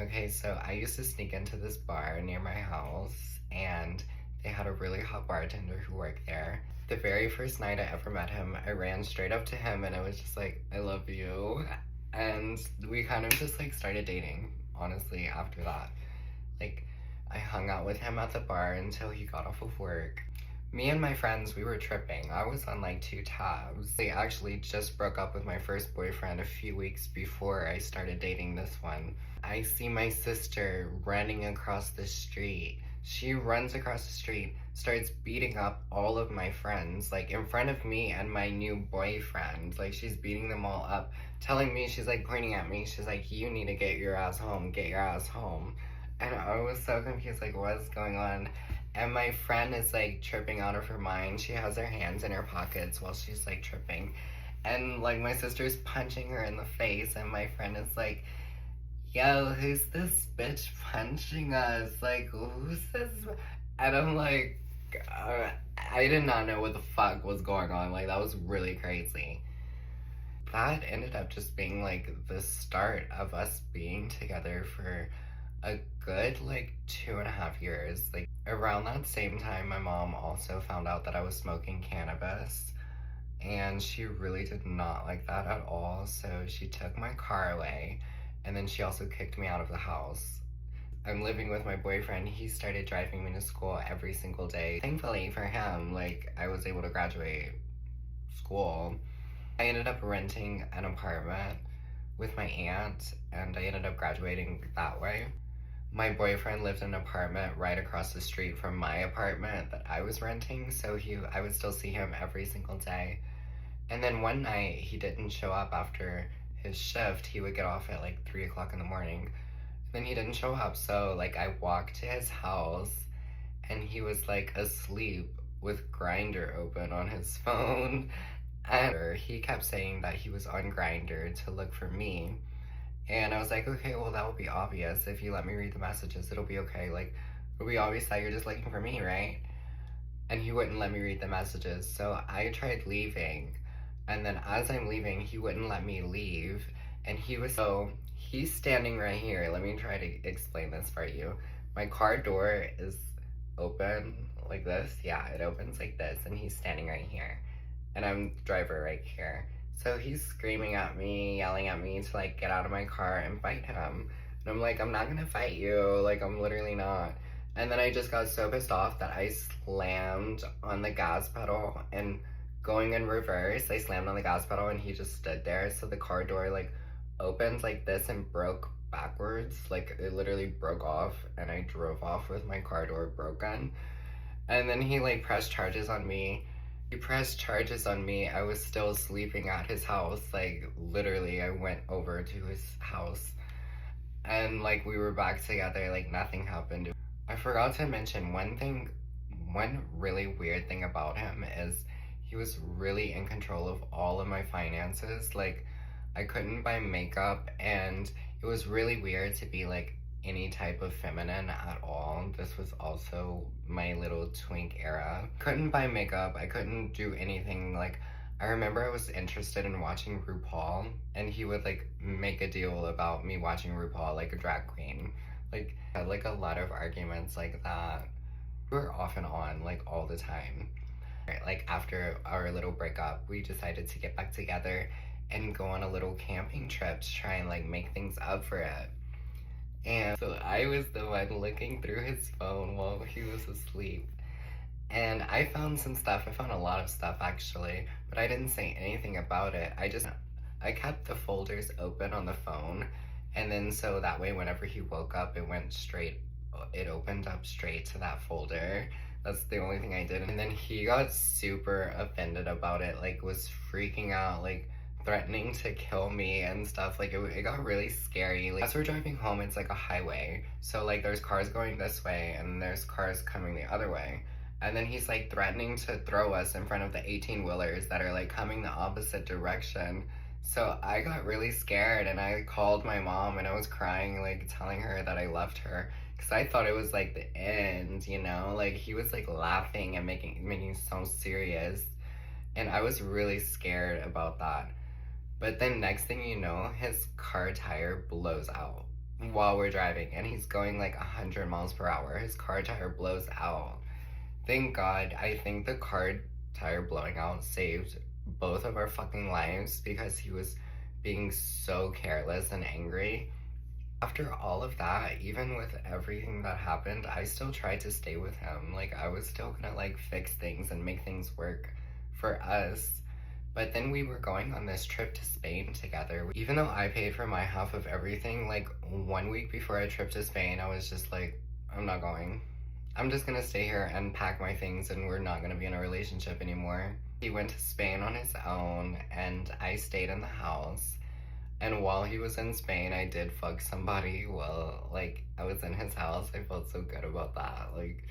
Okay, so I used to sneak into this bar near my house, and they had a really hot bartender who worked there. The very first night I ever met him, I ran straight up to him and I was just like, I love you. And we kind of just like started dating, honestly, after that. Like, I hung out with him at the bar until he got off of work. Me and my friends, we were tripping. I was on like two tabs. I actually just broke up with my first boyfriend a few weeks before I started dating this one. I see my sister running across the street. She runs across the street, starts beating up all of my friends, like in front of me and my new boyfriend. Like, she's beating them all up, telling me, she's like pointing at me, she's like, you need to get your ass home, get your ass home. And I was so confused, like, what's going on? And my friend is like tripping out of her mind. She has her hands in her pockets while she's like tripping. And like my sister's punching her in the face, and my friend is like, yo, who's this bitch punching us? Like, who's this? And I'm like, I did not know what the fuck was going on. Like, that was really crazy. That ended up just being like the start of us being together for a good like 2.5 years. Like, around that same time, my mom also found out that I was smoking cannabis, and she really did not like that at all. So she took my car away, and then she also kicked me out of the house. I'm living with my boyfriend. He started driving me to school every single day. Thankfully for him, like, I was able to graduate school. I ended up renting an apartment with my aunt, and I ended up graduating that way. My boyfriend lived in an apartment right across the street from my apartment that I was renting, so I would still see him every single day. And then one night, he didn't show up after his shift. He would get off at like 3 o'clock in the morning. Then he didn't show up, so like I walked to his house, and he was like asleep with Grindr open on his phone. And he kept saying that he was on Grindr to look for me. And I was like, okay, well, that will be obvious. If you let me read the messages, it'll be okay. Like, it'll be obvious that you're just looking for me, right? And he wouldn't let me read the messages. So I tried leaving. And then as I'm leaving, he wouldn't let me leave. And he's standing right here. Let me try to explain this for you. My car door is open like this. Yeah, it opens like this. And he's standing right here. And I'm the driver right here. So he's screaming at me, yelling at me to like get out of my car and fight him. And I'm like, I'm not gonna fight you. Like, I'm literally not. And then I just got so pissed off that I slammed on the gas pedal, and going in reverse, I slammed on the gas pedal and he just stood there. So the car door like opened like this and broke backwards. Like, it literally broke off, and I drove off with my car door broken. And then he like pressed charges on me. He pressed charges on me. I was still sleeping at his house. Like, literally, I went over to his house, and like we were back together. Like, nothing happened. I forgot to mention one really weird thing about him is he was really in control of all of my finances. Like, I couldn't buy makeup, and it was really weird to be like any type of feminine at all. This was also my little twink era. Couldn't buy makeup, I couldn't do anything. Like, I remember I was interested in watching RuPaul, and he would like make a deal about me watching RuPaul like a drag queen. Like, I had like a lot of arguments like that. We were off and on like all the time. Like, after our little breakup, we decided to get back together and go on a little camping trip to try and like make things up for it. And so I was the one looking through his phone while he was asleep. And I found some stuff. I found a lot of stuff actually, but I didn't say anything about it. I kept the folders open on the phone. And then so that way, whenever he woke up, it opened up straight to that folder. That's the only thing I did. And then he got super offended about it, like was freaking out, like threatening to kill me and stuff. Like, it got really scary. Like, as we're driving home, it's like a highway, so like there's cars going this way and there's cars coming the other way, and then he's like threatening to throw us in front of the 18-wheelers that are like coming the opposite direction. So I got really scared, and I called my mom, and I was crying, like telling her that I left her, because I thought it was like the end, you know? Like, he was like laughing and making it so serious, and I was really scared about that. But then next thing you know, his car tire blows out. while we're driving, and he's going like 100 miles per hour. His car tire blows out. Thank God, I think the car tire blowing out saved both of our fucking lives because he was being so careless and angry. After all of that, even with everything that happened, I still tried to stay with him. Like, I was still gonna like fix things and make things work for us. But then we were going on this trip to Spain together. Even though I paid for my half of everything, like 1 week before our trip to Spain, I was just like, I'm not going. I'm just gonna stay here and pack my things, and we're not gonna be in a relationship anymore. He went to Spain on his own, and I stayed in the house. And while he was in Spain, I did fuck somebody while, like, I was in his house. I felt so good about that. Like,